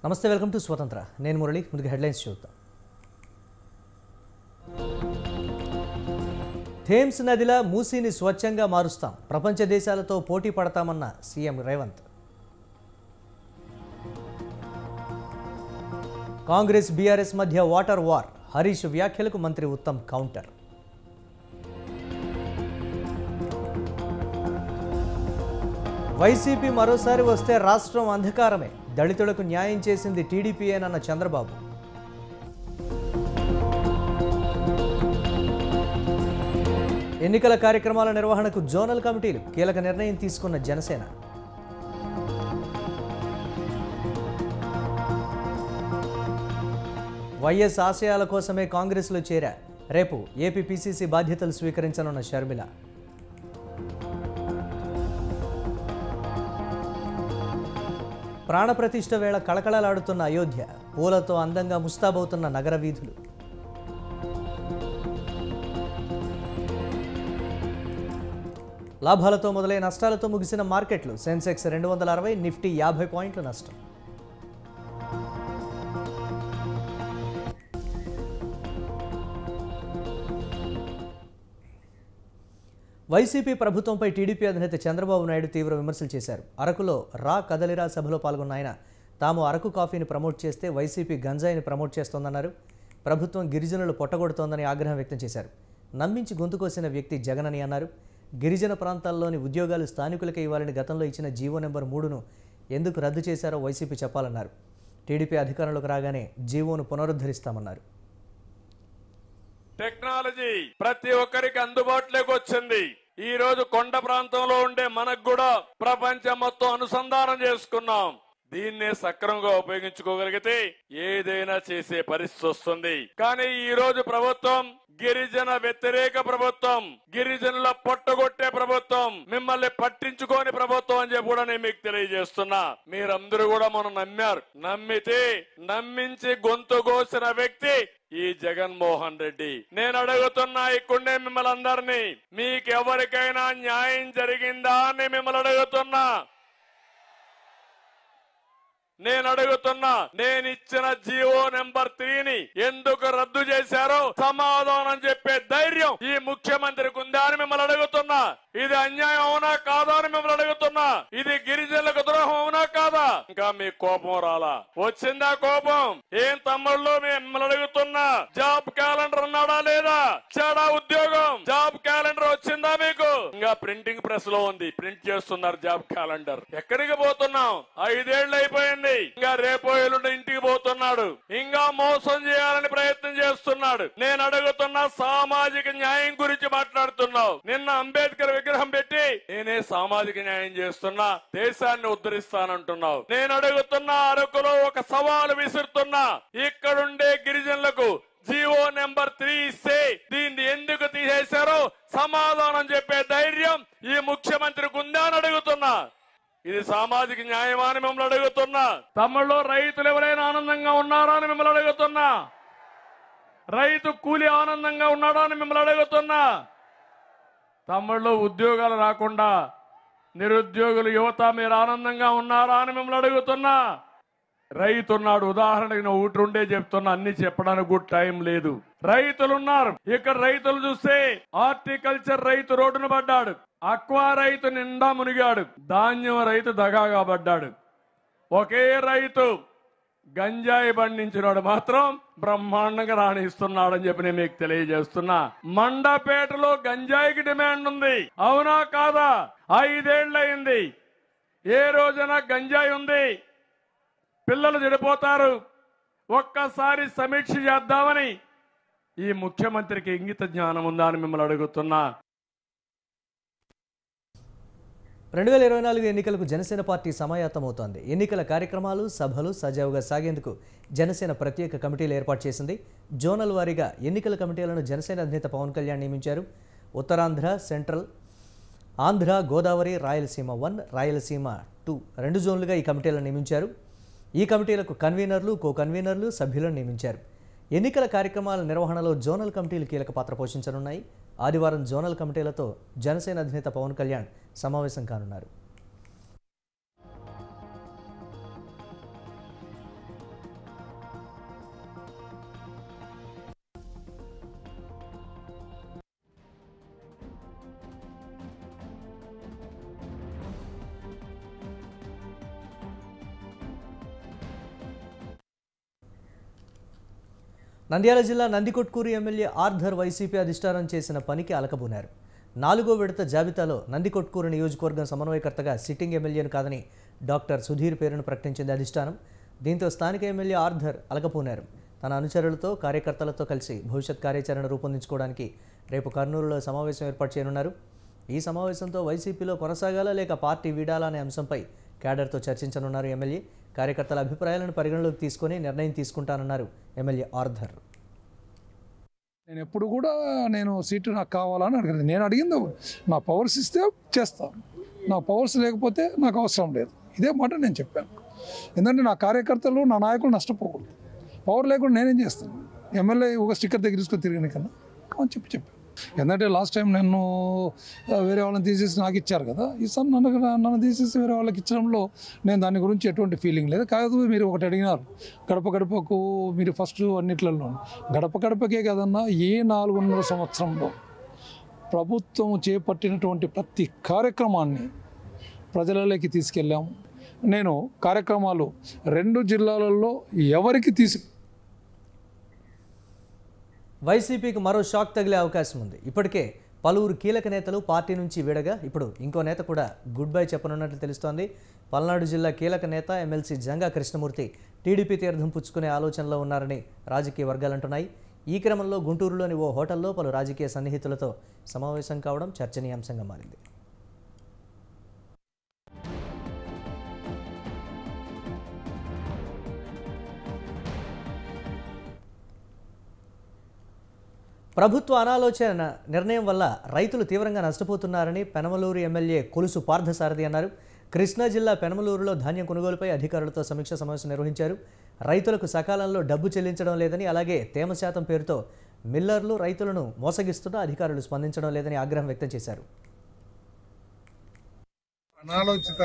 నమస్తే, welcome to స్వతంత్ర. నేను మురళి. ముందుగా హెడ్లైన్స్ చూద్దాం. థేమ్స్ నదిలా మూసీని స్వచ్ఛంగా మారుస్తాం, ప్రపంచ దేశాలతో పోటీ పడతామన్న సీఎం రేవంత్. కాంగ్రెస్ బీఆర్ఎస్ మధ్య వాటర్ వార్, హరీష్ వ్యాఖ్యలకు మంత్రి ఉత్తమ్ కౌంటర్. వైసీపీ మరోసారి వస్తే రాష్ట్రం అంధకారమే, దళితులకు న్యాయం చేసింది టీడీపీయేనన్న చంద్రబాబు. ఎన్నికల కార్యక్రమాల నిర్వహణకు జోనల్ కమిటీలు, కీలక నిర్ణయం తీసుకున్న జనసేన. వైఎస్ ఆశయాల కోసమే కాంగ్రెస్లో చేరా, రేపు ఏపీ పీసీసీ బాధ్యతలు స్వీకరించనున్న షర్మిల. ప్రాణప్రతిష్ఠ వేళ కళకళలాడుతున్న అయోధ్య, పూలతో అందంగా ముస్తాబవుతున్న నగర వీధులు. లాభాలతో మొదలై నష్టాలతో ముగిసిన మార్కెట్లు. సెన్సెక్స్ 260, నిఫ్టీ 50 పాయింట్ల నష్టం. వైసీపీ ప్రభుత్వంపై టీడీపీ అధినేత చంద్రబాబు నాయుడు తీవ్ర విమర్శలు చేశారు. అరకులో రా కదలిరా సభలో పాల్గొన్న ఆయన తాము అరకు కాఫీని ప్రమోట్ చేస్తే వైసీపీ గంజాయిని ప్రమోట్ చేస్తోందన్నారు. ప్రభుత్వం గిరిజనులు పొట్టగొడుతోందని ఆగ్రహం వ్యక్తం చేశారు. నమ్మించి గొంతుకోసిన వ్యక్తి జగన్ అని అన్నారు. గిరిజన ప్రాంతాల్లోని ఉద్యోగాలు స్థానికులకే ఇవ్వాలని గతంలో ఇచ్చిన జీవో నెంబర్ 3ను ఎందుకు రద్దు చేశారో వైసీపీ చెప్పాలన్నారు. టీడీపీ అధికారంలోకి రాగానే జీవోను పునరుద్ధరిస్తామన్నారు. టెక్నాలజీ ప్రతి ఒక్కరికి అందుబాటులోకి వచ్చింది. ఈ రోజు కొండ ప్రాంతంలో ఉండే మనకు కూడా ప్రపంచం మొత్తం అనుసంధానం చేసుకున్నాం. దీన్నే సక్రమంగా ఉపయోగించుకోగలిగితే ఏదైనా చేసే పరిస్థితి వస్తుంది. కానీ ఈ రోజు ప్రభుత్వం గిరిజన వ్యతిరేక ప్రభుత్వం, గిరిజనుల పొట్టగొట్టే ప్రభుత్వం, మిమ్మల్ని పట్టించుకోని ప్రభుత్వం అని చెప్పి కూడా నేను మీకు తెలియజేస్తున్నా. మీరందరూ కూడా మనం నమ్మారు. నమ్మితే నమ్మించి గొంతు కోసిన వ్యక్తి ఈ జగన్మోహన్ రెడ్డి. నేను అడుగుతున్నా ఇక్కడే మిమ్మల్ని అందరినీ, మీకెవరికైనా న్యాయం జరిగిందా అని మిమ్మల్ని అడుగుతున్నా. నేను ఇచ్చిన జీవో నెంబర్ 3ని ఎందుకు రద్దు చేశారో సమాధానం చెప్పే ధైర్యం ఈ ముఖ్యమంత్రికి ఉందా అని మిమ్మల్ని అడుగుతున్నా. ఇది అన్యాయం అవునా కాదా అని మిమ్మల్ని అడుగుతున్నా. ఇది గిరిజనులకు ద్రోహం అవునా కాదా? ఇంకా మీ కోపం రాలా? వచ్చిందా కోపం? ఏం తమ్ముళ్ళు మిమ్మల్ని అడుగుతున్నా, జాబ్ క్యాలెండర్ అన్నాడా లేదా? ఇచ్చాడా ఉద్యోగం? జాబ్ క్యాలెండర్ వచ్చిందా మీకు? ఇంకా ప్రింటింగ్ ప్రెస్ లో ఉంది, ప్రింట్ చేస్తున్నారు జాబ్ క్యాలెండర్. ఎక్కడికి పోతున్నాం? 5 ఏళ్లు అయిపోయింది. ఇంకా రేపో ఎల్లుండి ఇంటికి పోతున్నాడు. ఇంకా మోసం చేయాలని ప్రయత్నం చేస్తున్నాడు. నేను అడుగుతున్నా, సామాజిక న్యాయం గురించి మాట్లాడుతున్నావు. నిన్న అంబేద్కర్ విగ్రహం పెట్టి నేనే సామాజిక న్యాయం చేస్తున్నా, దేశాన్ని ఉద్ధరిస్తానంటున్నావు. నేను అడుగుతున్నా, అరకులో ఒక సవాలు విసురుతున్నా. ఇక్కడుండే గిరిజనులకు జీవో నెంబర్ 3 ఇస్తే దీన్ని ఎందుకు తీసేశారో సమాధానం చెప్పే ధైర్యం ఈ ముఖ్యమంత్రికి ఉందా అని అడుగుతున్నా. ఇది సామాజిక న్యాయమా అని మిమ్మల్ని అడుగుతున్నా. తమ్ముళ్ళు, రైతులు ఎవరైనా ఆనందంగా ఉన్నారా అని మిమ్మల్ని అడుగుతున్నా. రైతు కూలి ఆనందంగా ఉన్నాడా అని మిమ్మల్ని అడుగుతున్నా. తమ్ముళ్ళు, ఉద్యోగాలు రాకుండా నిరుద్యోగులు యువత మీరు ఆనందంగా ఉన్నారా అని మిమ్మల్ని అడుగుతున్నా. రైతున్నాడు, ఉదాహరణకి నేను ఒకటి ఉండే చెప్తున్నా, అన్ని చెప్పడానికి కూడా టైం లేదు. రైతులున్నారు. ఇక్కడ రైతులు చూస్తే హార్టికల్చర్ రైతు రోడ్డును పడ్డాడు, అక్వా రైతు నిండా మునిగాడు, ధాన్యం రైతు దగాగా పడ్డాడు. ఒకే రైతు గంజాయి పండించినాడు మాత్రం బ్రహ్మాండంగా రాణిస్తున్నాడని చెప్పి నేను మీకు తెలియజేస్తున్నా. మండపేటలో గంజాయికి డిమాండ్ ఉంది, అవునా కాదా? 5 ఏళ్లయింది. ఏ రోజున గంజాయి ఉంది? పిల్లలు చెడిపోతారు. ఒక్కసారి సమీక్ష చేద్దామని ఈ ముఖ్యమంత్రికి ఇంగిత జ్ఞానం ఉందా అని మిమ్మల్ని అడుగుతున్నా. 2024 ఎన్నికలకు జనసేన పార్టీ సమాయత్తమవుతోంది. ఎన్నికల కార్యక్రమాలు, సభలు సజావుగా సాగేందుకు జనసేన ప్రత్యేక కమిటీలు ఏర్పాటు చేసింది. జోనల్ వారీగా ఎన్నికల కమిటీలను జనసేన అధినేత పవన్ కళ్యాణ్ నియమించారు. ఉత్తరాంధ్ర, సెంట్రల్ ఆంధ్ర, గోదావరి, రాయలసీమ 1, రాయలసీమ 2 2 జోన్లుగా ఈ కమిటీలను నియమించారు. ఈ కమిటీలకు కన్వీనర్లు, కో కన్వీనర్లు, సభ్యులను నియమించారు. ఎన్నికల కార్యక్రమాల నిర్వహణలో జోనల్ కమిటీలు కీలక పాత్ర పోషించనున్నాయి. ఆదివారం జోనల్ కమిటీలతో జనసేన అధినేత పవన్ కళ్యాణ్ సమావేశం కానున్నారు. నంద్యాల జిల్లా నందికొట్కూరు ఎమ్మెల్యే ఆర్థర్ వైసీపీ అధిష్టానం చేసిన పనికి అలకబూనారు. 4వ విడత జాబితాలో నందికొట్కూరు నియోజకవర్గం సమన్వయకర్తగా సిట్టింగ్ ఎమ్మెల్యేను కాదని డాక్టర్ సుధీర్ పేరును ప్రకటించింది అధిష్టానం. దీంతో స్థానిక ఎమ్మెల్యే ఆర్థర్ అలకబూనారు. తన అనుచరులతో కార్యకర్తలతో కలిసి భవిష్యత్ కార్యాచరణ రూపొందించుకోవడానికి రేపు కర్నూలులో సమావేశం ఏర్పాటు చేయనున్నారు. ఈ సమావేశంతో వైసీపీలో కొనసాగాలా లేక పార్టీ వీడాలా అనే అంశంపై క్యాడర్తో చర్చించనున్నారు ఎమ్మెల్యే. కార్యకర్తల అభిప్రాయాలను పరిగణలోకి తీసుకొని నిర్ణయం తీసుకుంటానన్నారు ఎమ్మెల్యే ఆర్థర్. నేను ఎప్పుడు కూడా సీటు నాకు కావాలని అడిగింది. నేను అడిగింది నా పవర్స్ ఇస్తే చేస్తాను, నా పవర్స్ లేకపోతే నాకు అవసరం లేదు. ఇదే మాట నేను చెప్పాను. ఎందుకంటే నా కార్యకర్తలు నా నాయకులు నష్టపోకూడదు. పవర్ లేకుండా నేనేం చేస్తాను? ఎమ్మెల్యే ఒక స్టిక్కర్ దగ్గర తీసుకొని తిరిగిన కన్నా అని చెప్పాను. ఎందుకంటే లాస్ట్ టైం నన్ను వేరే వాళ్ళని తీసేసి నాకు ఇచ్చారు కదా, ఈసారి నన్ను తీసేసి వేరే వాళ్ళకి ఇచ్చడంలో నేను దాని గురించి ఎటువంటి ఫీలింగ్ లేదు. కాదు, మీరు ఒకటి అడిగినారు, గడప గడపకు మీరు ఫస్ట్ అన్నిట్లలో గడప గడపకే కదన్నా, ఏ 4.5 సంవత్సరంలో ప్రభుత్వం చేపట్టినటువంటి ప్రతి కార్యక్రమాన్ని ప్రజలలోకి తీసుకెళ్ళాము. నేను కార్యక్రమాలు 2 జిల్లాలలో ఎవరికి వైసీపీకి మరో షాక్ తగిలే అవకాశం ఉంది. ఇప్పటికే పలువురు కీలక నేతలు పార్టీ నుంచి విడగా ఇప్పుడు ఇంకో నేత కూడా గుడ్ బై చెప్పనున్నట్లు తెలుస్తోంది. పల్నాడు జిల్లా కీలక నేత ఎమ్మెల్సీ జంగా కృష్ణమూర్తి టీడీపీ తీర్థం పుచ్చుకునే ఆలోచనలో ఉన్నారని రాజకీయ వర్గాలంటున్నాయి. ఈ క్రమంలో గుంటూరులోని ఓ హోటల్లో పలు రాజకీయ సన్నిహితులతో సమావేశం కావడం చర్చనీయాంశంగా మారింది. ప్రభుత్వ అనాలోచన నిర్ణయం వల్ల రైతులు తీవ్రంగా నష్టపోతున్నారని పెనమలూరు ఎమ్మెల్యే కొలుసు పార్థసారథి అన్నారు. కృష్ణా జిల్లా పెనమలూరులో ధాన్యం కొనుగోలుపై అధికారులతో సమీక్ష సమావేశం నిర్వహించారు. రైతులకు సకాలంలో డబ్బు చెల్లించడం లేదని, అలాగే తేమ శాతం పేరుతో మిల్లర్లు రైతులను మోసగిస్తున్నా అధికారులు స్పందించడం లేదని ఆగ్రహం వ్యక్తం చేశారు. అనాలోచిత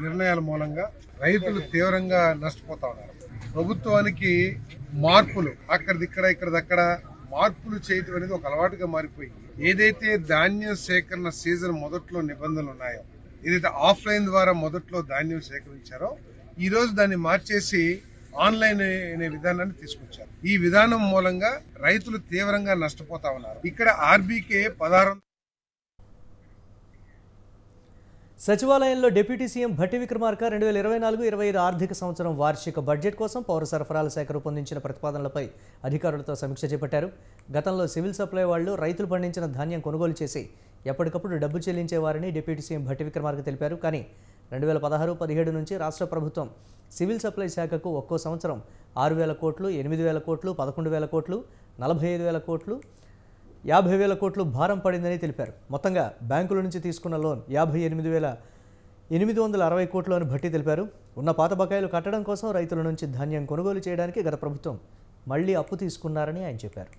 నిర్ణయాల మూలంగా రైతులు తీవ్రంగా నష్టపోతా ఉన్నారు. ప్రభుత్వానికి మార్పులు ఇక్కడదక్కడ మార్పులు చేయటం అనేది ఒక అలవాటుగా మారిపోయి, ఏదైతే ధాన్యం సేకరణ సీజన్ మొదట్లో నిబంధనలు ఉన్నాయో, ఏదైతే ఆఫ్లైన్ ద్వారా మొదట్లో ధాన్యం సేకరించారో, ఈ రోజు దాన్ని మార్చేసి ఆన్లైన్ అనే విధానాన్ని తీసుకొచ్చారు. ఈ విధానం మూలంగా రైతులు తీవ్రంగా నష్టపోతా ఉన్నారు. ఇక్కడ ఆర్బీకే 16. సచివాలయంలో డిప్యూటీ సీఎం భట్టి విక్రమార్క 2024-25 ఆర్థిక సంవత్సరం వార్షిక బడ్జెట్ కోసం పౌర సరఫరాల శాఖ రూపొందించిన ప్రతిపాదనలపై అధికారులతో సమీక్ష చేపట్టారు. గతంలో సివిల్ సప్లై వాళ్లు రైతులు పండించిన ధాన్యం కొనుగోలు చేసి ఎప్పటికప్పుడు డబ్బు చెల్లించేవారని డిప్యూటీ సీఎం భట్టి విక్రమార్క తెలిపారు. కానీ 2016-17 నుంచి రాష్ట్ర ప్రభుత్వం సివిల్ సప్లై శాఖకు ఒక్కో సంవత్సరం 6,000 కోట్లు, 8,000 కోట్లు, 11,000 కోట్లు, 45,000 కోట్లు, 50,000 కోట్లు భారం పడిందని తెలిపారు. మొత్తంగా బ్యాంకుల నుంచి తీసుకున్న లోన్ 58,860 కోట్లు అని భట్టి తెలిపారు. ఉన్న పాత బకాయిలు కట్టడం కోసం రైతుల నుంచి ధాన్యం కొనుగోలు చేయడానికి గత ప్రభుత్వం మళ్లీ అప్పు తీసుకున్నారని ఆయన చెప్పారు.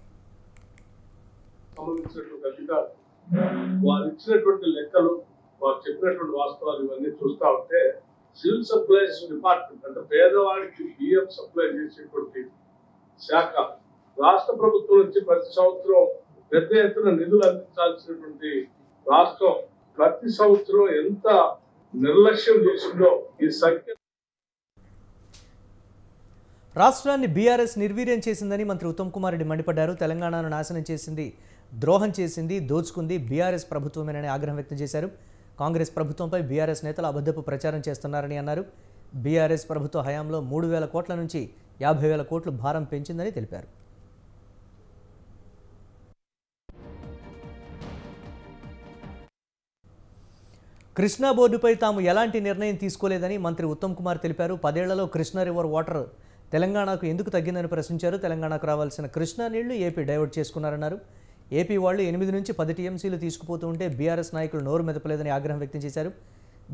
వారు ఇచ్చినటువంటి లెక్కలు, వారు చెప్పినటువంటి వాస్తవాలు ఇవన్నీ చూస్తూ ఉంటే సివిల్ సప్లైస్ డిపార్ట్మెంట్ అంటే పేదవాడికి బియ్యం సప్లై చేసేటువంటి శాఖ రాష్ట్ర ప్రభుత్వం నుంచి ప్రతి సంవత్సరం పెద్ద ఎత్తున నిధులు అందించాల్సినటువంటి రాష్ట్రం ప్రతి సంవత్సరం ఎంత నిర్లక్ష్యం చేసిందో ఈ సంఖ్య. రాష్ట్రాన్ని బీఆర్ఎస్ నిర్వీర్యం చేసిందని మంత్రి ఉత్తమ్ కుమార్ రెడ్డి మండిపడ్డారు. తెలంగాణను నాశనం చేసింది, ద్రోహం చేసింది, దోచుకుంది బీఆర్ఎస్ ప్రభుత్వమేనని ఆగ్రహం వ్యక్తం చేశారు. కాంగ్రెస్ ప్రభుత్వంపై బీఆర్ఎస్ నేతలు అబద్ధపు ప్రచారం చేస్తున్నారని అన్నారు. బీఆర్ఎస్ ప్రభుత్వ హయాంలో 3,000 కోట్ల నుంచి 50,000 కోట్లు భారం పెంచిందని తెలిపారు. కృష్ణా బోర్డుపై తాము ఎలాంటి నిర్ణయం తీసుకోలేదని మంత్రి ఉత్తమ్ కుమార్ తెలిపారు. 10 ఏళ్లలో కృష్ణా రివర్ వాటర్ తెలంగాణకు ఎందుకు తగ్గిందని ప్రశ్నించారు. తెలంగాణకు రావాల్సిన కృష్ణా నీళ్లు ఏపీ డైవర్ట్ చేసుకున్నారన్నారు. ఏపీ వాళ్ళు 8 నుంచి 10 టీఎంసీలు తీసుకుపోతూ ఉంటే బీఆర్ఎస్ నాయకులు నోరు మెదపలేదని ఆగ్రహం వ్యక్తం చేశారు.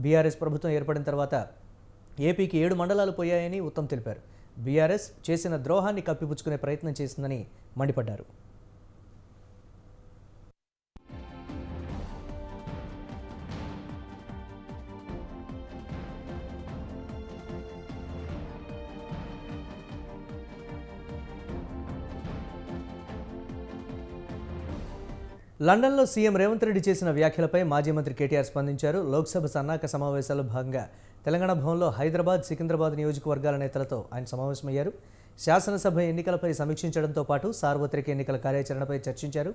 బీఆర్ఎస్ ప్రభుత్వం ఏర్పడిన తర్వాత ఏపీకి 7 మండలాలు పోయాయని ఉత్తమ్ తెలిపారు. బీఆర్ఎస్ చేసిన ద్రోహాన్ని కప్పిపుచ్చుకునే ప్రయత్నం చేసిందని మండిపడ్డారు. లండన్లో సీఎం రేవంత్ రెడ్డి చేసిన వ్యాఖ్యలపై మాజీ మంత్రి కేటీఆర్ స్పందించారు. లోక్సభ సన్నాహక సమావేశాల్లో భాగంగా తెలంగాణ భవన్లో హైదరాబాద్, సికింద్రాబాద్ నియోజకవర్గాల నేతలతో ఆయన సమావేశమయ్యారు. శాసనసభ ఎన్నికలపై సమీక్షించడంతో పాటు సార్వత్రిక ఎన్నికల కార్యాచరణపై చర్చించారు.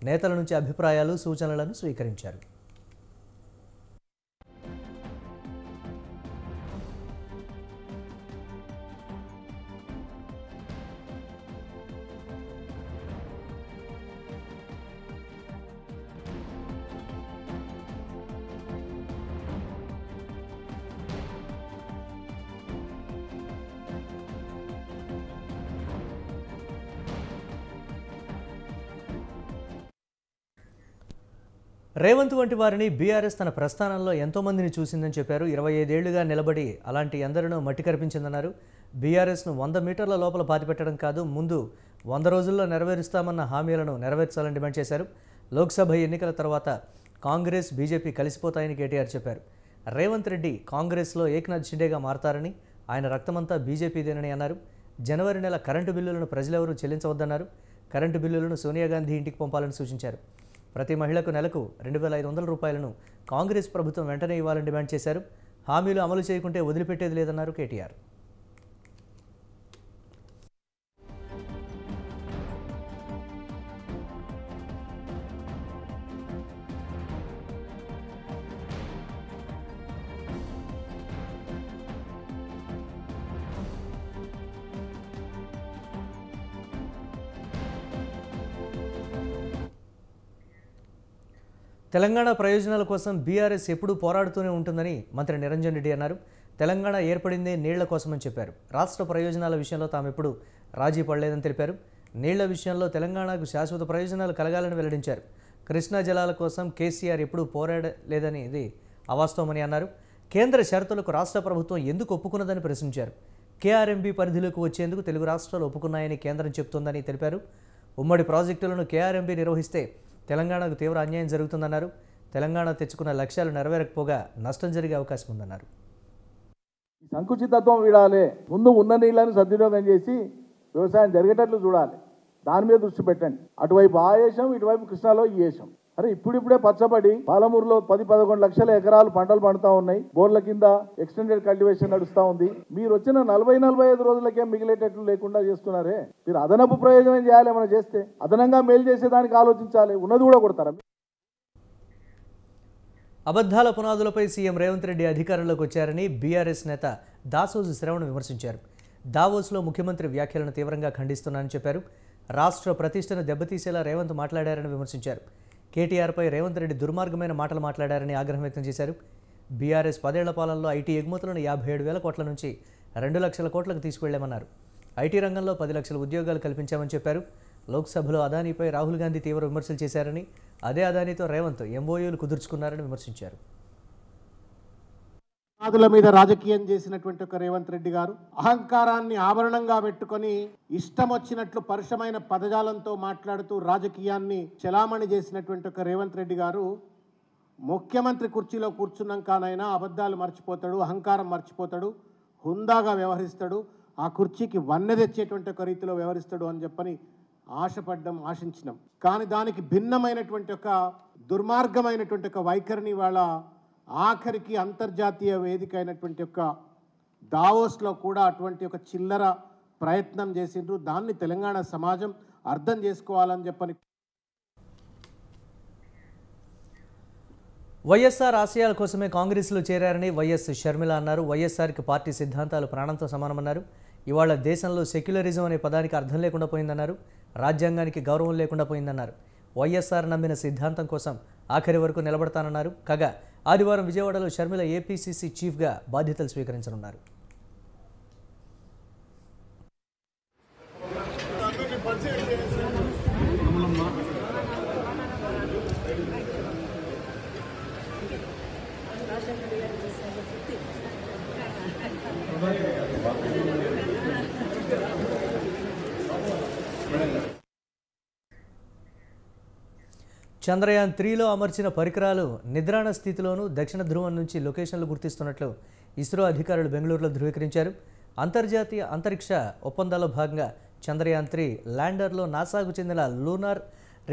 నేతల నుంచి అభిప్రాయాలు, సూచనలను స్వీకరించారు. రేవంత్ వంటి వారిని బీఆర్ఎస్ తన ప్రస్థానంలో ఎంతోమందిని చూసిందని చెప్పారు. 25 ఏళ్లుగా నిలబడి అలాంటి ఎందరినో మట్టి కరిపించిందన్నారు. బీఆర్ఎస్ను 100 మీటర్ల లోపల పాతిపెట్టడం కాదు, ముందు 100 రోజుల్లో నెరవేరుస్తామన్న హామీలను నెరవేర్చాలని డిమాండ్ చేశారు. లోక్సభ ఎన్నికల తర్వాత కాంగ్రెస్, బీజేపీ కలిసిపోతాయని కేటీఆర్ చెప్పారు. రేవంత్ రెడ్డి కాంగ్రెస్లో ఏక్నాథ్ షిండేగా మారతారని, ఆయన రక్తమంతా బీజేపీదేనని అన్నారు. జనవరి నెల కరెంటు బిల్లులను ప్రజలెవరూ చెల్లించవద్దన్నారు. కరెంటు బిల్లులను సోనియా గాంధీ ఇంటికి పంపాలని సూచించారు. ప్రతి మహిళకు నెలకు 2,500 రూపాయలను కాంగ్రెస్ ప్రభుత్వం వెంటనే ఇవ్వాలని డిమాండ్ చేశారు. హామీలు అమలు చేయకుంటే వదిలిపెట్టేది లేదన్నారు కేటీఆర్. తెలంగాణ ప్రయోజనాల కోసం బీఆర్ఎస్ ఎప్పుడూ పోరాడుతూనే ఉంటుందని మంత్రి నిరంజన్ రెడ్డి అన్నారు. తెలంగాణ ఏర్పడిందే నీళ్ల కోసమని చెప్పారు. రాష్ట్ర ప్రయోజనాల విషయంలో తాము ఎప్పుడు రాజీ పడలేదని తెలిపారు. నీళ్ల విషయంలో తెలంగాణకు శాశ్వత ప్రయోజనాలు కలగాలని వెల్లడించారు. కృష్ణా జలాల కోసం కేసీఆర్ ఎప్పుడూ పోరాడలేదని ఇది అవాస్తవమని అన్నారు. కేంద్ర షరతులకు రాష్ట్ర ప్రభుత్వం ఎందుకు ఒప్పుకున్నదని ప్రశ్నించారు. కేఆర్ఎంబీ పరిధిలోకి వచ్చేందుకు తెలుగు రాష్ట్రాలు ఒప్పుకున్నాయని కేంద్రం చెబుతోందని తెలిపారు. ఉమ్మడి ప్రాజెక్టులను కేఆర్ఎంబీ నిర్వహిస్తే తెలంగాణకు తీవ్ర అన్యాయం జరుగుతుందన్నారు. తెలంగాణ తెచ్చుకున్న లక్ష్యాలు నెరవేరకపోగా నష్టం జరిగే అవకాశం ఉందన్నారు. సంకుచితత్వం వీడాలి, ముందు ఉన్న నీళ్ళని సద్వినియోగం చేసి వ్యవసాయం జరిగేటట్లు చూడాలి, దాని మీద దృష్టి పెట్టండి. అటువైపు ఆ వేషం, ఇటువైపు కృష్ణాలో ఈ వేషం. అరే ఇప్పుడిప్పుడే పచ్చబడి పాలమూరులో 10-11 లక్షల ఎకరాలు పంటలు పండుతా ఉన్నాయి. బోర్ల కింద ఎక్స్టెండెడ్ కల్టివేషన్ నడుస్తూ ఉంది. మీరు వచ్చిన 40-45 రోజులకే మిగిలేటట్లు లేకుండా చేస్తున్నారే. మీరు అదనపు ప్రయోజనం చేయాలి, ఏమైనా చేస్తే అదనంగా మేలు చేసేదానికి ఆలోచించాలి. ఉన్నది కూడా కొడతారా? అబద్ధాల పునాదులపై సీఎం రేవంత్ రెడ్డి అధికారంలోకి వచ్చారని బీఆర్ఎస్ నేత దాసోజు శ్రవణ్ విమర్శించారు. దావోస్లో ముఖ్యమంత్రి వ్యాఖ్యలను తీవ్రంగా ఖండిస్తున్నానని చెప్పారు. రాష్ట్ర ప్రతిష్టను దెబ్బతీసేలా రేవంత్ మాట్లాడారని విమర్శించారు. కేటీఆర్పై రేవంత్ రెడ్డి దుర్మార్గమైన మాటలు మాట్లాడారని ఆగ్రహం వ్యక్తం చేశారు. బీఆర్ఎస్ 10 ఏళ్ల పాలనలో ఐటీ ఎగుమతులను 57,000 కోట్ల నుంచి 2 లక్షల కోట్లకు తీసుకువెళ్లామన్నారు. ఐటీ రంగంలో 10 లక్షల ఉద్యోగాలు కల్పించామని చెప్పారు. లోక్సభలో అదానీపై రాహుల్ గాంధీ తీవ్ర విమర్శలు చేశారని, అదే అదానీతో రేవంత్ ఎంఓయూలు కుదుర్చుకున్నారని విమర్శించారు. ఆదుల మీద రాజకీయం చేసినటువంటి ఒక రేవంత్ రెడ్డి గారు అహంకారాన్ని ఆభరణంగా పెట్టుకొని ఇష్టం వచ్చినట్లు పరుషమైన పదజాలంతో మాట్లాడుతూ రాజకీయాన్ని చెలామణి చేసినటువంటి ఒక రేవంత్ రెడ్డి గారు ముఖ్యమంత్రి కుర్చీలో కూర్చున్నాకనైనా అబద్ధాలు మర్చిపోతాడు, అహంకారం మర్చిపోతాడు, హుందాగా వ్యవహరిస్తాడు, ఆ కుర్చీకి వన్నె తెచ్చేటువంటి ఒక రీతిలో వ్యవహరిస్తాడు అని చెప్పని ఆశించినాం. కానీ దానికి భిన్నమైనటువంటి ఒక దుర్మార్గమైనటువంటి ఒక వైఖరిని వాళ్ళ ఆఖరికి అంతర్జాతీయ వేదిక అయినటువంటి ఒక దావోస్లో కూడా అటువంటి ఒక చిల్లర ప్రయత్నం చేసిండ్రు. దాన్ని తెలంగాణ సమాజం అర్థం చేసుకోవాలని చెప్పని వైఎస్ఆర్ ఆశయాల కోసమే కాంగ్రెస్లో చేరారని వైఎస్ షర్మిల అన్నారు. వైఎస్ఆర్కి పార్టీ సిద్ధాంతాలు ప్రాణంతో సమానమన్నారు. ఇవాళ దేశంలో సెక్యులరిజం అనే పదానికి అర్థం లేకుండా పోయిందన్నారు. రాజ్యాంగానికి గౌరవం లేకుండా పోయిందన్నారు. వైఎస్ఆర్ నమ్మిన సిద్ధాంతం కోసం ఆఖరి వరకు నిలబడతానన్నారు. కాగా ఆదివారం విజయవాడలో షర్మిల ఏపీసీసీ చీఫ్గా బాధ్యతలు స్వీకరించనున్నారు. చంద్రయాన్ 3లో అమర్చిన పరికరాలు నిద్రాణ స్థితిలోనూ దక్షిణ ధ్రువం నుంచి లొకేషన్లు గుర్తిస్తున్నట్లు ఇస్రో అధికారులు బెంగళూరులో ధృవీకరించారు. అంతర్జాతీయ అంతరిక్ష ఒప్పందాల్లో భాగంగా చంద్రయాన్ 3 ల్యాండర్లో నాసాకు చెందిన లూనార్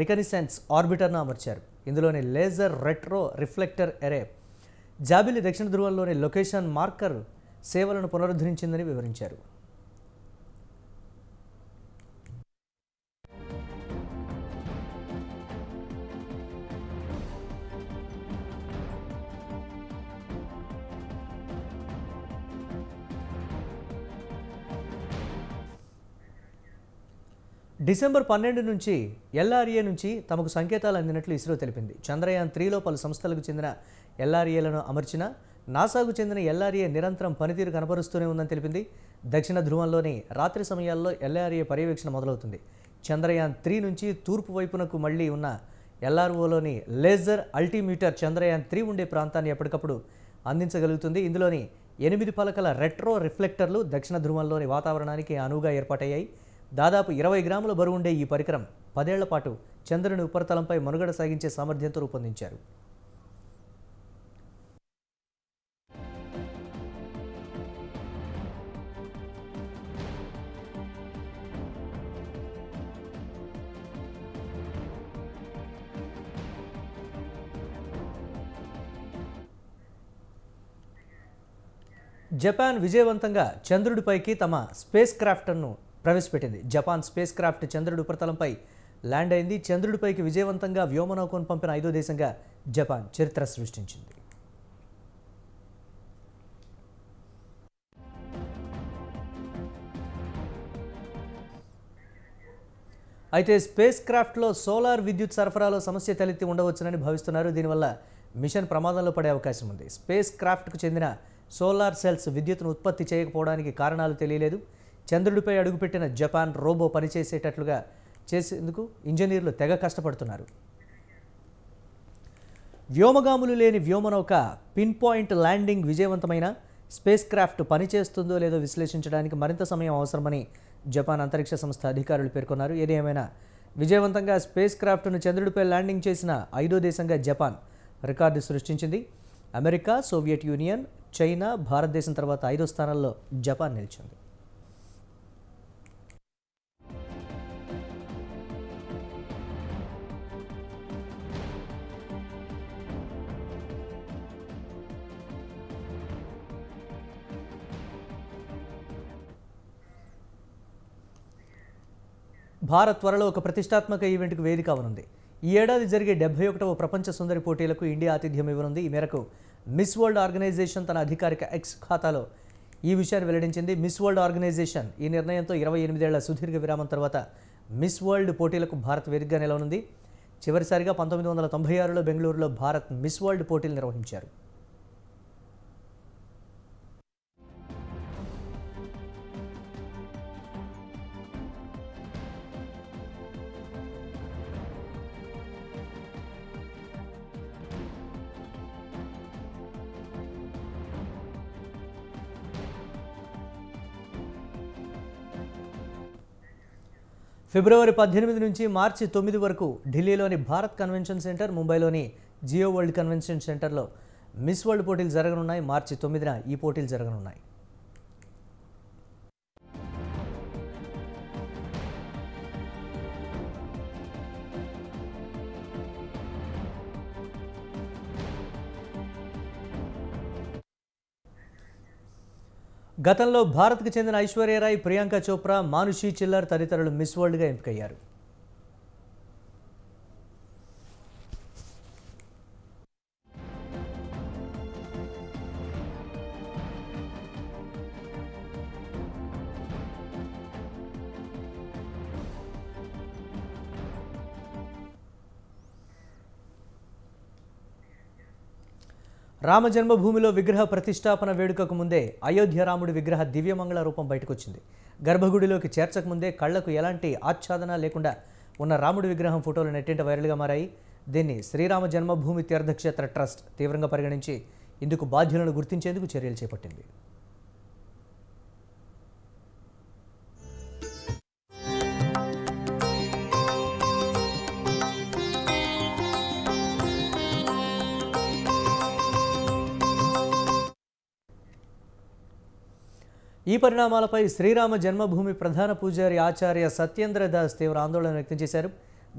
రికనిసెన్స్ ఆర్బిటర్ను అమర్చారు. ఇందులోని లేజర్ రెట్రో రిఫ్లెక్టర్ ఎరే జాబిలి దక్షిణ ధ్రువంలోని లొకేషన్ మార్కర్ సేవలను పునరుద్ధరించిందని వివరించారు. డిసెంబర్ 12 నుంచి ఎల్ఆర్ఏ నుంచి తమకు సంకేతాలు అందినట్లు ఇస్రో తెలిపింది. చంద్రయాన్ 3లో పలు సంస్థలకు చెందిన ఎల్ఆర్ఏలను అమర్చిన నాసాకు చెందిన ఎల్ఆర్ఏ నిరంతరం పనితీరు కనబరుస్తూనే ఉందని తెలిపింది. దక్షిణ ధ్రువంలోని రాత్రి సమయాల్లో ఎల్ఆర్ఏ పర్యవేక్షణ మొదలవుతుంది. చంద్రయాన్ 3 నుంచి తూర్పు వైపునకు మళ్లీ ఉన్న ఎల్ఆర్ఓలోని లేజర్ అల్టిమీటర్ చంద్రయాన్ 3 ఉండే ప్రాంతాన్ని ఎప్పటికప్పుడు అందించగలుగుతుంది. ఇందులోని 8 పలకల రెట్రో రిఫ్లెక్టర్లు దక్షిణ ధ్రువంలోని వాతావరణానికి అనువుగా ఏర్పాటయ్యాయి. దాదాపు 20 గ్రాముల బరువుండే ఈ పరికరం 10 ఏళ్ల పాటు చంద్రుని ఉపరితలంపై మనుగడ సాగించే సామర్థ్యంతో రూపొందించారు. జపాన్ విజయవంతంగా చంద్రుడిపైకి తమ స్పేస్ క్రాఫ్ట్ను ప్రవేశపెట్టింది. జపాన్ స్పేస్ క్రాఫ్ట్ చంద్రుడి ఉపరితలంపై ల్యాండ్ అయింది. చంద్రుడిపైకి విజయవంతంగా వ్యోమనౌకను పంపిన 5వ దేశంగా జపాన్ చరిత్ర సృష్టించింది. అయితే స్పేస్ క్రాఫ్ట్లో సోలార్ విద్యుత్ సరఫరాలో సమస్య తలెత్తి ఉండవచ్చునని భావిస్తున్నారు. దీనివల్ల మిషన్ ప్రమాదంలో పడే అవకాశం ఉంది. స్పేస్ క్రాఫ్ట్కు చెందిన సోలార్ సెల్స్ విద్యుత్తును ఉత్పత్తి చేయకపోవడానికి కారణాలు తెలియలేదు. చంద్రుడిపై అడుగుపెట్టిన జపాన్ రోబో పనిచేసేటట్లుగా చేసేందుకు ఇంజనీర్లు తెగ కష్టపడుతున్నారు. వ్యోమగాములు లేని వ్యోమనౌక పిన్ పాయింట్ ల్యాండింగ్ విజయవంతమైన స్పేస్ క్రాఫ్ట్ పనిచేస్తుందో లేదో విశ్లేషించడానికి మరింత సమయం అవసరమని జపాన్ అంతరిక్ష సంస్థ అధికారులు పేర్కొన్నారు. ఏదేమైనా విజయవంతంగా స్పేస్ క్రాఫ్ట్ను చంద్రుడిపై ల్యాండింగ్ చేసిన 5వ దేశంగా జపాన్ రికార్డు సృష్టించింది. అమెరికా, సోవియట్ యూనియన్, చైనా, భారతదేశం తర్వాత 5వ స్థానంలో జపాన్ నిలిచింది. భారత్ త్వరలో ఒక ప్రతిష్టాత్మక ఈవెంట్కు వేదిక అవనుంది. ఈ ఏడాది జరిగే 71వ ప్రపంచ సుందరి పోటీలకు ఇండియా ఆతిథ్యం ఇవ్వనుంది. ఈ మేరకు మిస్ వరల్డ్ ఆర్గనైజేషన్ తన అధికారిక ఎక్స్ ఖాతాలో ఈ విషయాన్ని వెల్లడించింది. మిస్ వరల్డ్ ఆర్గనైజేషన్ ఈ నిర్ణయంతో 28 ఏళ్ల సుదీర్ఘ విరామం తర్వాత మిస్ వరల్డ్ పోటీలకు భారత్ వేదికగా నిలవనుంది. చివరిసారిగా 1996లో బెంగళూరులో భారత్ మిస్ వరల్డ్ పోటీలు నిర్వహించారు. ఫిబ్రవరి 18 నుంచి మార్చి 9 వరకు ఢిల్లీలోని భారత్ కన్వెన్షన్ సెంటర్, ముంబైలోని జియో వరల్డ్ కన్వెన్షన్ సెంటర్లో మిస్ వరల్డ్ పోటీలు జరగనున్నాయి. మార్చి 9న ఈ పోటీలు జరగనున్నాయి. గతంలో భారత్కు చెందిన ఐశ్వర్యరాయ్, ప్రియాంక చోప్రా, మానుషి చిల్లర్ తదితరులు మిస్ వరల్డ్గా ఎంపికయ్యారు. రామ జన్మభూమిలో విగ్రహ ప్రతిష్టాపన వేడుకకు ముందే అయోధ్య రాముడి విగ్రహ దివ్యమంగళ రూపం బయటకొచ్చింది. గర్భగుడిలోకి చేర్చకముందే కళ్లకు ఎలాంటి ఆచ్ఛాదన లేకుండా ఉన్న రాముడి విగ్రహం ఫోటోలు నెట్టింట వైరల్గా మారాయి. దీన్ని శ్రీరామ జన్మభూమి తీర్థక్షేత్ర ట్రస్ట్ తీవ్రంగా పరిగణించి ఇందుకు బాధ్యులను గుర్తించేందుకు చర్యలు చేపట్టింది. ఈ పరిణామాలపై శ్రీరామ జన్మభూమి ప్రధాన పూజారి ఆచార్య సత్యేంద్ర దాస్ తీవ్ర ఆందోళన వ్యక్తం చేశారు.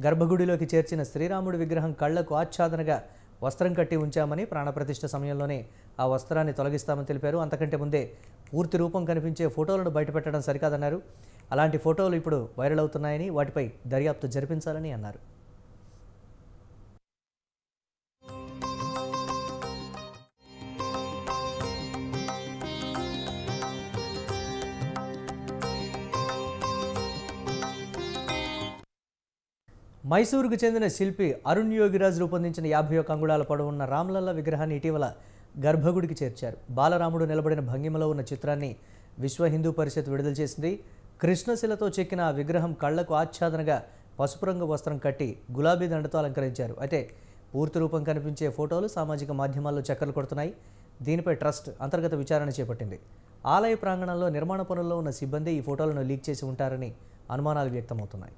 గర్భగుడిలోకి చేర్చిన శ్రీరాముడి విగ్రహం కళ్లకు ఆచ్ఛాదనగా వస్త్రం కట్టి ఉంచామని, ప్రాణప్రతిష్ఠ సమయంలోనే ఆ వస్త్రాన్ని తొలగిస్తామని తెలిపారు. అంతకంటే ముందే పూర్తి రూపం కనిపించే ఫోటోలను బయటపెట్టడం సరికాదన్నారు. అలాంటి ఫోటోలు ఇప్పుడు వైరల్ అవుతున్నాయని, వాటిపై దర్యాప్తు జరిపించాలని అన్నారు. మైసూరుకు చెందిన శిల్పి అరుణ్ యోగిరాజ్ రూపొందించిన 51 అంగుళాల పొడవున్న రామ్లల్ల విగ్రహాన్ని ఇటీవల గర్భగుడికి చేర్చారు. బాలరాముడు నిలబడిన భంగిమలో ఉన్న చిత్రాన్ని విశ్వ హిందూ పరిషత్ విడుదల చేసింది. కృష్ణశిలతో చెక్కిన ఆ విగ్రహం కళ్లకు ఆచ్ఛాదనగా పసుపు రంగు వస్త్రం కట్టి గులాబీ దండతో అలంకరించారు. అయితే పూర్తి రూపం కనిపించే ఫోటోలు సామాజిక మాధ్యమాల్లో చక్కర్లు కొడుతున్నాయి. దీనిపై ట్రస్ట్ అంతర్గత విచారణ చేపట్టింది. ఆలయ ప్రాంగణంలో నిర్మాణ పనుల్లో ఉన్న సిబ్బంది ఈ ఫోటోలను లీక్ చేసి ఉంటారని అనుమానాలు వ్యక్తమవుతున్నాయి.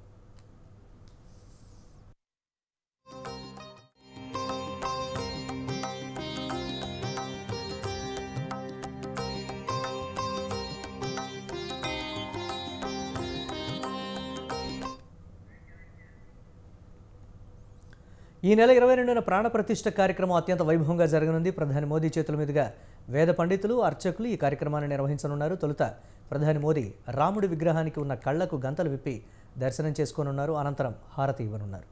ఈ నెల 22న ప్రాణప్రతిష్ఠ కార్యక్రమం అత్యంత వైభవంగా జరగనుంది. ప్రధాని మోదీ చేతుల మీదుగా వేద పండితులు, అర్చకులు ఈ కార్యక్రమాన్ని నిర్వహించనున్నారు. తొలుత ప్రధాని మోదీ రాముడి విగ్రహానికి ఉన్న కళ్లకు గంతలు విప్పి దర్శనం చేసుకోనున్నారు. అనంతరం హారతి ఇవ్వనున్నారు.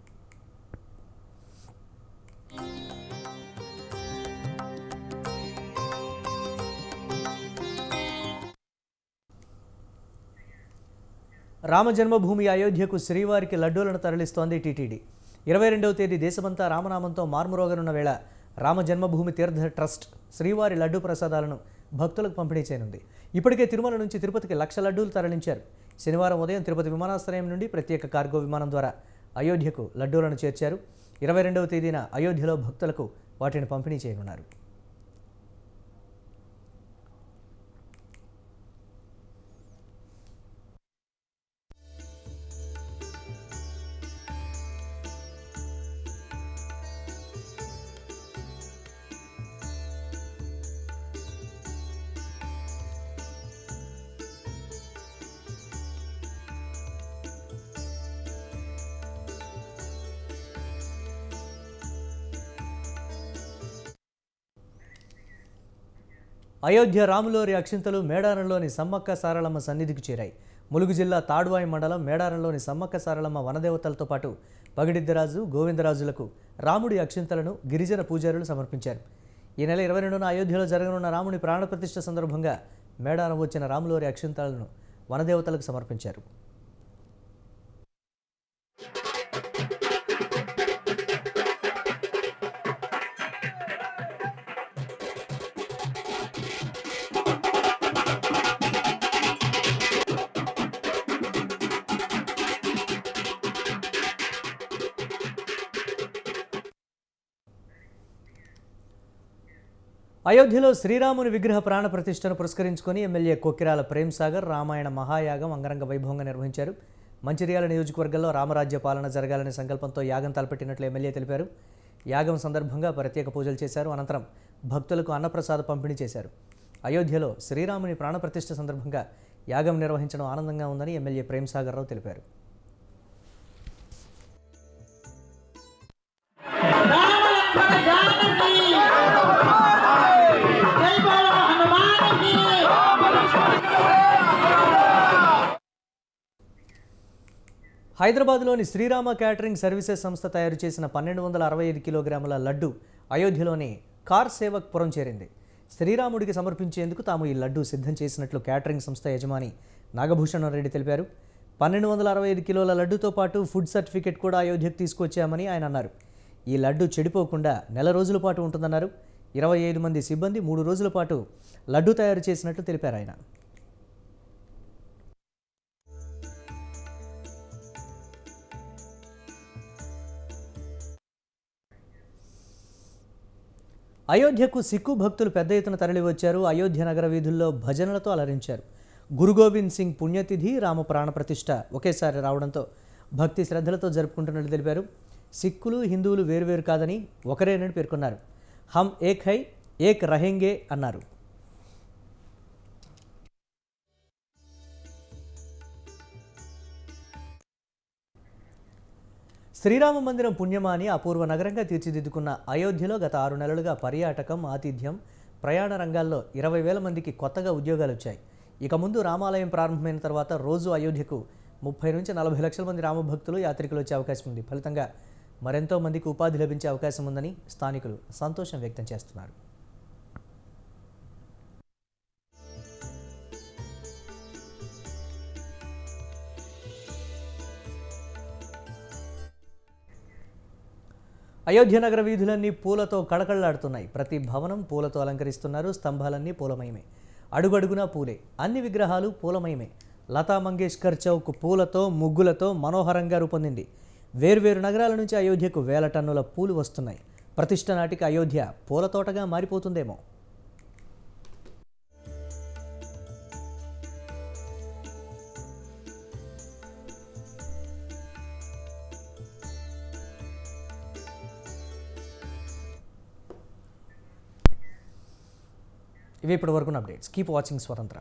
రామ జన్మభూమి అయోధ్యకు శ్రీవారికి లడ్డూలను తరలిస్తోంది టీటీడీ. 22వ తేదీ దేశమంతా రామనామంతో మార్మురోగనున్న వేళ రామ జన్మభూమి తీర్థ ట్రస్ట్ శ్రీవారి లడ్డూ ప్రసాదాలను భక్తులకు పంపిణీ చేయనుంది. ఇప్పటికే తిరుమల నుంచి తిరుపతికి 1,00,000 లడ్డూలు తరలించారు. శనివారం ఉదయం తిరుపతి విమానాశ్రయం నుండి ప్రత్యేక కార్గో విమానం ద్వారా అయోధ్యకు లడ్డూలను చేర్చారు. 22వ తేదీన అయోధ్యలో భక్తులకు వాటిని పంపిణీ చేయనున్నారు. అయోధ్య రాములోరి అక్షింతలు మేడారంలోని సమ్మక్క సారలమ్మ సన్నిధికి చేరాయి. ములుగు జిల్లా తాడ్వాయి మండలం మేడారంలోని సమ్మక్క సారలమ్మ వనదేవతలతో పాటు పగిడిద్దరాజు, గోవిందరాజులకు రాముడి అక్షింతలను గిరిజన పూజారులు సమర్పించారు. ఈ నెల 22న అయోధ్యలో జరగనున్న రాముని ప్రాణప్రతిష్ఠ సందర్భంగా మేడారం వచ్చిన రాములోరి అక్షింతలను వనదేవతలకు సమర్పించారు. అయోధ్యలో శ్రీరాముని విగ్రహ ప్రాణ ప్రతిష్టను పురస్కరించుకొని ఎమ్మెల్యే కొక్కిరాల ప్రేమ్ సాగర్ రామాయణ మహాయాగం అంగరంగ వైభవంగా నిర్వహించారు. మంచిర్యాల నియోజకవర్గంలో రామరాజ్య పాలన జరగాలనే సంకల్పంతో యాగం తలపెట్టినట్లు ఎమ్మెల్యే తెలిపారు. యాగం సందర్భంగా ప్రత్యేక పూజలు చేశారు. అనంతరం భక్తులకు అన్నప్రసాద పంపిణీ చేశారు. అయోధ్యలో శ్రీరాముని ప్రాణ ప్రతిష్ఠ సందర్భంగా యాగం నిర్వహించడం ఆనందంగా ఉందని ఎమ్మెల్యే ప్రేమ్ సాగర్ రావు తెలిపారు. హైదరాబాద్లోని శ్రీరామ క్యాటరింగ్ సర్వీసెస్ సంస్థ తయారు చేసిన 1265 కిలోగ్రాముల లడ్డు అయోధ్యలోని కార్ సేవక్ పురం చేరింది. శ్రీరాముడికి సమర్పించేందుకు తాము ఈ లడ్డు సిద్ధం చేసినట్లు క్యాటరింగ్ సంస్థ యజమాని నాగభూషణ రెడ్డి తెలిపారు. 1265 కిలోల లడ్డుతో పాటు ఫుడ్ సర్టిఫికెట్ కూడా అయోధ్యకు తీసుకొచ్చామని ఆయన అన్నారు. ఈ లడ్డు చెడిపోకుండా నెల రోజుల పాటు ఉంటుందన్నారు. 25 మంది సిబ్బంది 3 రోజుల పాటు లడ్డు తయారు చేసినట్లు తెలిపారు ఆయన. అయోధ్యకు సిక్కు భక్తులు పెద్ద ఎత్తున తరలివచ్చారు. అయోధ్య నగర వీధుల్లో భజనలతో అలరించారు. గురు గోవింద్ సింగ్ పుణ్యతిథి రామ ప్రాణ ప్రతిష్ఠ ఒకేసారి రావడంతో భక్తి శ్రద్ధలతో జరుపుకుంటున్నట్లు తెలిపారు. సిక్కులు హిందువులు వేరువేరు కాదని ఒకరేనని పేర్కొన్నారు. హమ్ ఏక్ హై ఏక్ రహెంగే అన్నారు. శ్రీరామ మందిరం పుణ్యమాని అపూర్వ నగరంగా తీర్చిదిద్దుకున్న అయోధ్యలో గత 6 నెలలుగా పర్యాటకం, ఆతిథ్యం, ప్రయాణ రంగాల్లో 20,000 మందికి కొత్తగా ఉద్యోగాలు వచ్చాయి. ఇక ముందు రామాలయం ప్రారంభమైన తర్వాత రోజు అయోధ్యకు 30 నుంచి 40 లక్షల మంది రామభక్తులు, యాత్రికులు వచ్చే అవకాశం ఉంది. ఫలితంగా మరెంతో మందికి ఉపాధి లభించే అవకాశం ఉందని స్థానికులు సంతోషం వ్యక్తం చేస్తున్నారు. అయోధ్య నగర వీధులన్నీ పూలతో కళకళలాడుతున్నాయి. ప్రతి భవనం పూలతో అలంకరిస్తున్నారు. స్తంభాలన్నీ పూలమయమే, అడుగడుగునా పూలే, అన్ని విగ్రహాలు పూలమయమే. లతా మంగేష్కర్ చౌక్ పూలతో ముగ్గులతో మనోహరంగా రూపొందింది. వేర్వేరు నగరాల నుంచి అయోధ్యకు వేల టన్నుల పూలు వస్తున్నాయి. ప్రతిష్ఠ నాటికి అయోధ్య పూలతోటగా మారిపోతుందేమో. ఇవి ఇప్పటి వరకున్న అప్డేట్స్. కీప్ వాచింగ్ స్వతంత్ర.